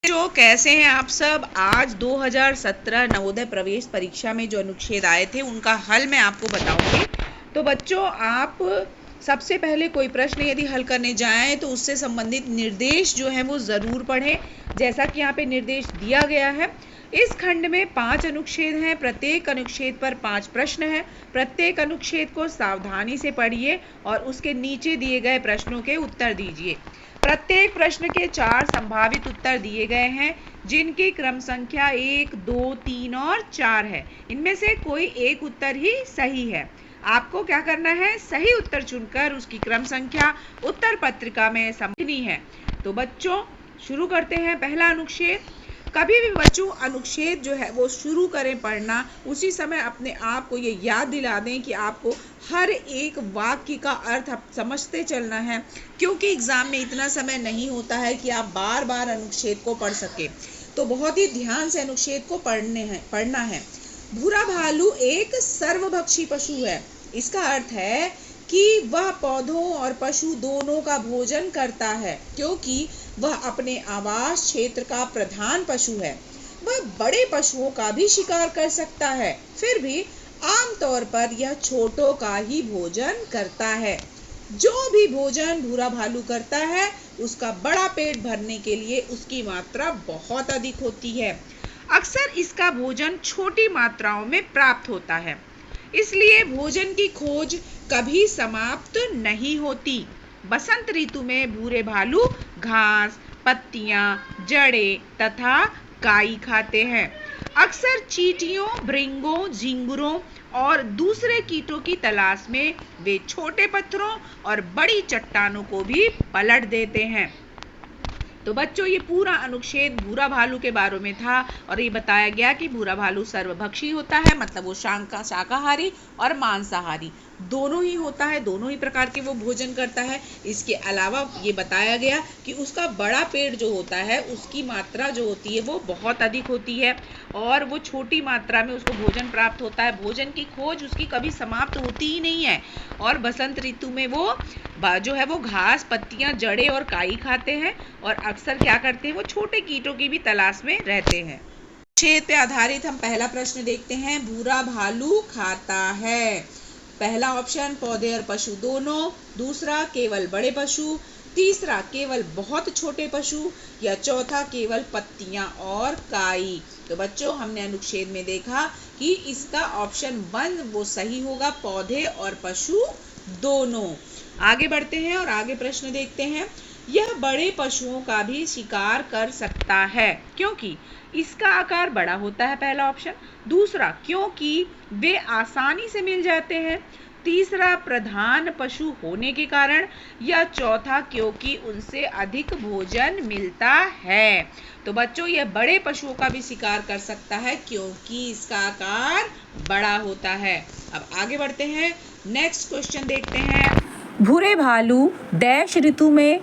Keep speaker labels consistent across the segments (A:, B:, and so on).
A: जो कैसे हैं आप सब। आज 2017 नवोदय प्रवेश परीक्षा में जो अनुच्छेद आए थे उनका हल मैं आपको बताऊंगी। तो बच्चों, आप सबसे पहले कोई प्रश्न यदि हल करने जाएं तो उससे संबंधित निर्देश जो है वो ज़रूर पढ़ें, जैसा कि यहाँ पे निर्देश दिया गया है। इस खंड में 5 अनुच्छेद हैं, प्रत्येक अनुच्छेद पर 5 प्रश्न हैं। प्रत्येक अनुच्छेद को सावधानी से पढ़िए और उसके नीचे दिए गए प्रश्नों के उत्तर दीजिए। प्रत्येक प्रश्न के 4 संभावित उत्तर दिए गए हैं, जिनकी क्रम संख्या 1, 2, 3 और 4 है। इनमें से कोई एक उत्तर ही सही है। आपको क्या करना है, सही उत्तर चुनकर उसकी क्रम संख्या उत्तर पत्रिका में समझनी है। तो बच्चों, शुरू करते हैं। पहला अनुच्छेद। कभी भी बच्चों अनुच्छेद जो है वो शुरू करें पढ़ना, उसी समय अपने आप को ये याद दिला दें कि आपको हर एक वाक्य का अर्थ समझते चलना है, क्योंकि एग्जाम में इतना समय नहीं होता है कि आप बार बार अनुच्छेद को पढ़ सके। तो बहुत ही ध्यान से अनुच्छेद को पढ़ना है। भूरा भालू एक सर्वभक्षी पशु है। इसका अर्थ है कि वह पौधों और पशु दोनों का भोजन करता है, क्योंकि वह अपने आवास क्षेत्र का प्रधान पशु है। वह बड़े पशुओं का भी शिकार कर सकता है, फिर भी आमतौर पर यह छोटों का ही भोजन करता है। जो भी भोजन भूरा भालू करता है, उसका बड़ा पेट भरने के लिए उसकी मात्रा बहुत अधिक होती है। अक्सर इसका भोजन छोटी मात्राओं में प्राप्त होता है, इसलिए भोजन की खोज कभी समाप्त नहीं होती। बसंत ऋतु में भूरे भालू घास, पत्तियां, जड़ें तथा काई खाते हैं। अक्सर चींटियों, भृंगों, झींगुरों और दूसरे कीटों की तलाश में वे छोटे पत्थरों और बड़ी चट्टानों को भी पलट देते हैं। तो बच्चों, ये पूरा अनुच्छेद भूरा भालू के बारे में था और ये बताया गया कि भूरा भालू सर्वभक्षी होता है, मतलब वो शाकाहारी और मांसाहारी दोनों ही होता है, दोनों ही प्रकार के वो भोजन करता है। इसके अलावा ये बताया गया कि उसका बड़ा पेट जो होता है, उसकी मात्रा जो होती है वो बहुत अधिक होती है और वो छोटी मात्रा में उसको भोजन प्राप्त होता है। भोजन की खोज उसकी कभी समाप्त होती ही नहीं है और बसंत ऋतु में वो जो है वो घास, पत्तियां, जड़ें और काई खाते हैं और अक्सर क्या करते हैं, वो छोटे कीटों की भी तलाश में रहते हैं। अनुच्छेद पे आधारित हम पहला प्रश्न देखते हैं। भूरा भालू खाता है। पहला ऑप्शन पौधे और पशु दोनों, दूसरा केवल बड़े पशु, तीसरा केवल बहुत छोटे पशु या चौथा केवल पत्तियां और काई। तो बच्चों, हमने अनुच्छेद में देखा कि इसका ऑप्शन 1 वो सही होगा, पौधे और पशु दोनों। आगे बढ़ते हैं और आगे प्रश्न देखते हैं। यह बड़े पशुओं का भी शिकार कर सकता है, क्योंकि इसका आकार बड़ा होता है, पहला ऑप्शन। दूसरा, क्योंकि वे आसानी से मिल जाते हैं। तीसरा, प्रधान पशु होने के कारण। या चौथा, क्योंकि उनसे अधिक भोजन मिलता है। तो बच्चों, यह बड़े पशुओं का भी शिकार कर सकता है, क्योंकि इसका आकार बड़ा होता है। अब आगे बढ़ते हैं, नेक्स्ट क्वेश्चन देखते हैं। भूरे भालू डैश ऋतु में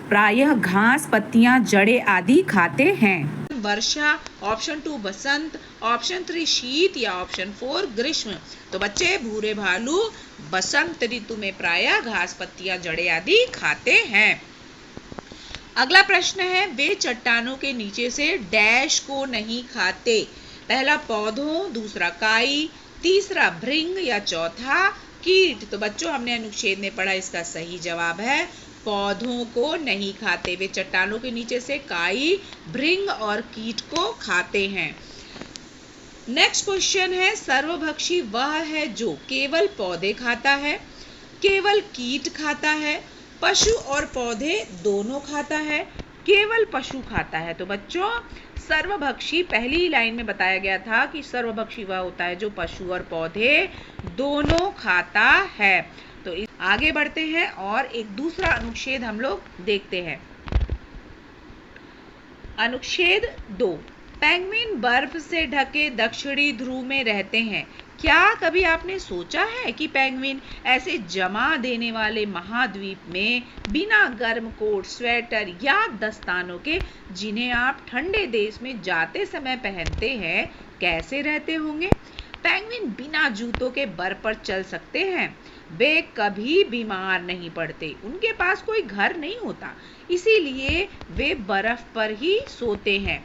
A: प्रायः घास, पत्तियां, जड़ें आदि खाते हैं। वर्षा, ऑप्शन 2 बसंत, ऑप्शन 3 शीत या ऑप्शन 4 ग्रीष्म। तो बच्चे, भूरे भालू बसंत ऋतु में प्रायः घास, पत्तियां, जड़ें आदि खाते हैं। अगला प्रश्न है, वे चट्टानों के नीचे से डैश को नहीं खाते। पहला पौधों, दूसरा काई, तीसरा भृंग या चौथा कीट। तो बच्चों, हमने अनुच्छेद में पढ़ा, इसका सही जवाब है पौधों को नहीं खाते। वे चट्टानों के नीचे से काई, भृंग और कीट को खाते हैं। नेक्स्ट क्वेश्चन है, सर्वभक्षी वह है जो केवल पौधे खाता है, केवल कीट खाता है, पशु और पौधे दोनों खाता है, केवल पशु खाता है। तो बच्चों, सर्वभक्षी पहली लाइन में बताया गया था कि सर्वभक्षी वह होता है जो पशु और पौधे दोनों खाता है। तो आगे बढ़ते हैं और एक दूसरा अनुच्छेद हम लोग देखते हैं। अनुच्छेद 2। पेंगुइन बर्फ से ढके दक्षिणी ध्रुव में रहते हैं। क्या कभी आपने सोचा है कि पेंगुइन ऐसे जमा देने वाले महाद्वीप में बिना गर्म कोट, स्वेटर या दस्तानों के, जिन्हें आप ठंडे देश में जाते समय पहनते हैं, कैसे रहते होंगे? पेंगुइन बिना जूतों के बर्फ पर चल सकते हैं। वे कभी बीमार नहीं पड़ते, उनके पास कोई घर नहीं होता, इसीलिए वे बर्फ पर ही सोते हैं।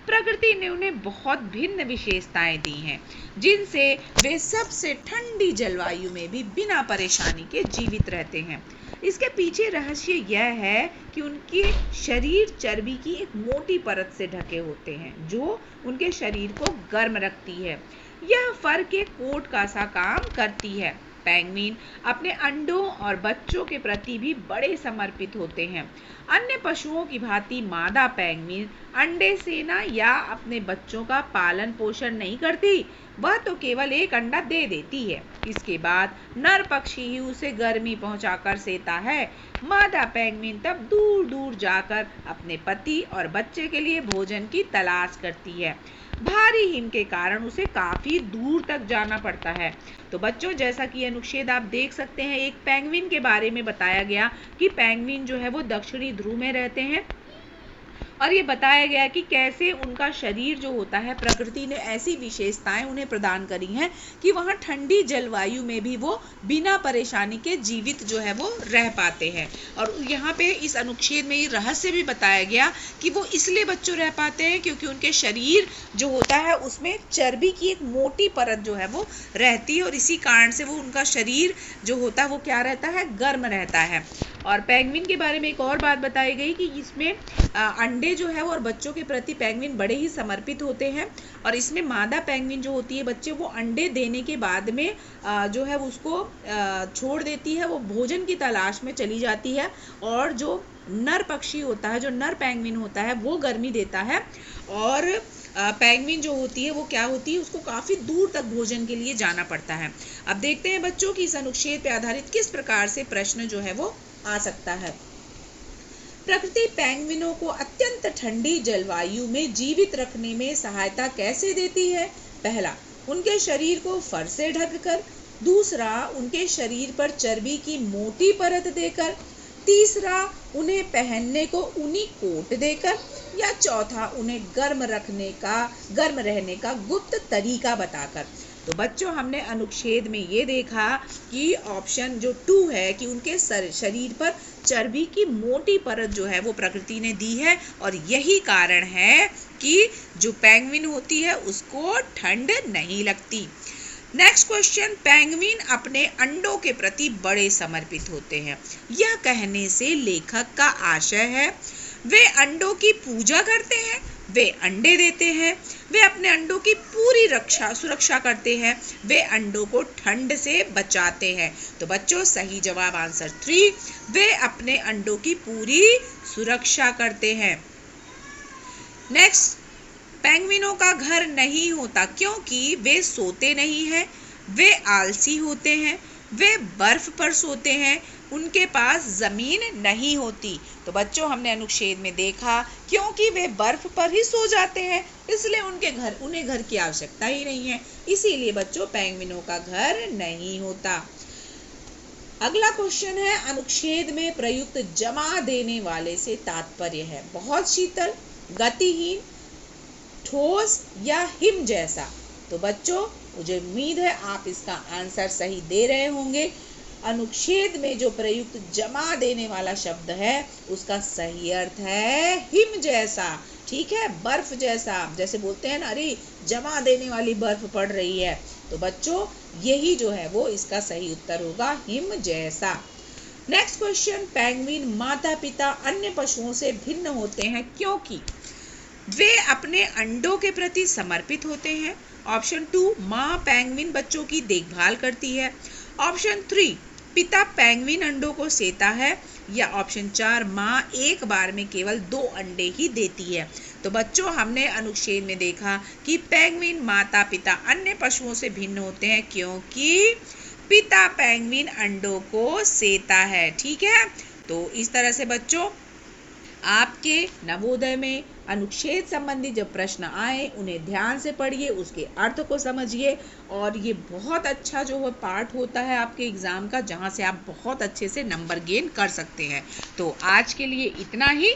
A: प्रकृति ने उन्हें बहुत भिन्न विशेषताएं दी हैं, जिनसे वे सबसे ठंडी जलवायु में भी बिना परेशानी के जीवित रहते हैं। इसके पीछे रहस्य यह है कि उनके शरीर चर्बी की एक मोटी परत से ढके होते हैं, जो उनके शरीर को गर्म रखती है। यह फर के कोट का सा काम करती है। पेंगुइन अपने अंडों और बच्चों के प्रति भी बड़े समर्पित होते हैं। अन्य पशुओं की भांति मादा पेंगुइन अंडे सेना या अपने बच्चों का पालन पोषण नहीं करती, वह तो केवल एक अंडा दे देती है। इसके बाद नर पक्षी ही उसे गर्मी पहुंचाकर सेता है। मादा पेंगुइन तब दूर दूर जाकर अपने पति और बच्चे के लिए भोजन की तलाश करती है। भारी हिम के कारण उसे काफी दूर तक जाना पड़ता है। तो बच्चों, जैसा कि अनुच्छेद आप देख सकते हैं, एक पेंगुइन के बारे में बताया गया कि पेंगुइन जो है वो दक्षिणी ध्रुव में रहते हैं, और ये बताया गया कि कैसे उनका शरीर जो होता है, प्रकृति ने ऐसी विशेषताएं उन्हें प्रदान करी हैं कि वहाँ ठंडी जलवायु में भी वो बिना परेशानी के जीवित जो है वो रह पाते हैं। और यहाँ पे इस अनुच्छेद में ये रहस्य भी बताया गया कि वो इसलिए बच्चों रह पाते हैं क्योंकि उनके शरीर जो होता है उसमें चर्बी की एक मोटी परत जो है वो रहती है, और इसी कारण से वो उनका शरीर जो होता है वो क्या रहता है, गर्म रहता है। और पेंगुइन के बारे में एक और बात बताई गई कि इसमें अंडे जो है वो और बच्चों के प्रति पेंगुइन बड़े ही समर्पित होते हैं। और इसमें मादा पेंगुइन जो होती है बच्चे, वो अंडे देने के बाद में जो है उसको छोड़ देती है, वो भोजन की तलाश में चली जाती है। और जो नर पक्षी होता है, जो नर पेंगुइन होता है, वो गर्मी देता है। और पेंगुइन जो होती है वो क्या होती है, उसको काफी दूर तक भोजन के लिए जाना पड़ता है। अब देखते हैं बच्चों की इस अनुच्छेद पर आधारित किस प्रकार से प्रश्न जो है वो आ सकता है। प्रकृति पेंगुइनों को अत्यंत ठंडी जलवायु में जीवित रखने में सहायता कैसे देती है? पहला, उनके शरीर को फर से ढककर। दूसरा, उनके शरीर पर चर्बी की मोटी परत देकर। तीसरा, उन्हें पहनने को ऊनी कोट देकर। या चौथा, उन्हें गर्म रहने का गुप्त तरीका बताकर। तो बच्चों, हमने अनुच्छेद में ये देखा कि ऑप्शन जो 2 है कि उनके शरीर पर चर्बी की मोटी परत जो है वो प्रकृति ने दी है, और यही कारण है कि जो पेंगुइन होती है उसको ठंड नहीं लगती। नेक्स्ट क्वेश्चन, पेंगुइन अपने अंडों के प्रति बड़े समर्पित होते हैं। यह कहने से लेखक का आशय है वे अंडों की पूजा करते हैं, वे अंडे देते हैं, वे अपने अंडों की पूरी सुरक्षा करते हैं, वे अंडों को ठंड से बचाते हैं। तो बच्चों, सही जवाब आंसर 3, वे अपने अंडों की पूरी सुरक्षा करते हैं। नेक्स्ट, पेंगुइनों का घर नहीं होता क्योंकि वे सोते नहीं हैं, वे आलसी होते हैं, वे बर्फ पर सोते हैं, उनके पास जमीन नहीं होती। तो बच्चों, हमने अनुच्छेद में देखा क्योंकि वे बर्फ पर ही सो जाते हैं, इसलिए उन्हें घर की आवश्यकता ही नहीं है, इसीलिए बच्चों पेंगुइनों का घर नहीं होता। अगला क्वेश्चन है, अनुच्छेद में प्रयुक्त जमा देने वाले से तात्पर्य है बहुत शीतल, गतिहीन, ठोस या हिम जैसा। तो बच्चों, मुझे उम्मीद है आप इसका आंसर सही दे रहे होंगे। अनुच्छेद में जो प्रयुक्त जमा देने वाला शब्द है उसका सही अर्थ है हिम जैसा। ठीक है, बर्फ जैसा, जैसे बोलते हैं ना, अरे जमा देने वाली बर्फ पड़ रही है। तो बच्चों, यही जो है वो इसका सही उत्तर होगा, हिम जैसा। नेक्स्ट क्वेश्चन, पेंगुइन माता पिता अन्य पशुओं से भिन्न होते हैं क्योंकि वे अपने अंडों के प्रति समर्पित होते हैं। ऑप्शन 2, माँ पेंगुइन बच्चों की देखभाल करती है। ऑप्शन 3, पिता पेंगुइन अंडों को सेता है। या ऑप्शन 4, माँ एक बार में केवल 2 अंडे ही देती है। तो बच्चों, हमने अनुच्छेद में देखा कि पेंगुइन माता पिता अन्य पशुओं से भिन्न होते हैं क्योंकि पिता पेंगुइन अंडों को सेता है। ठीक है, तो इस तरह से बच्चों आपके नवोदय में अनुच्छेद संबंधी जब प्रश्न आए उन्हें ध्यान से पढ़िए, उसके अर्थ को समझिए, और ये बहुत अच्छा जो है पार्ट होता है आपके एग्जाम का, जहाँ से आप बहुत अच्छे से नंबर गेन कर सकते हैं। तो आज के लिए इतना ही।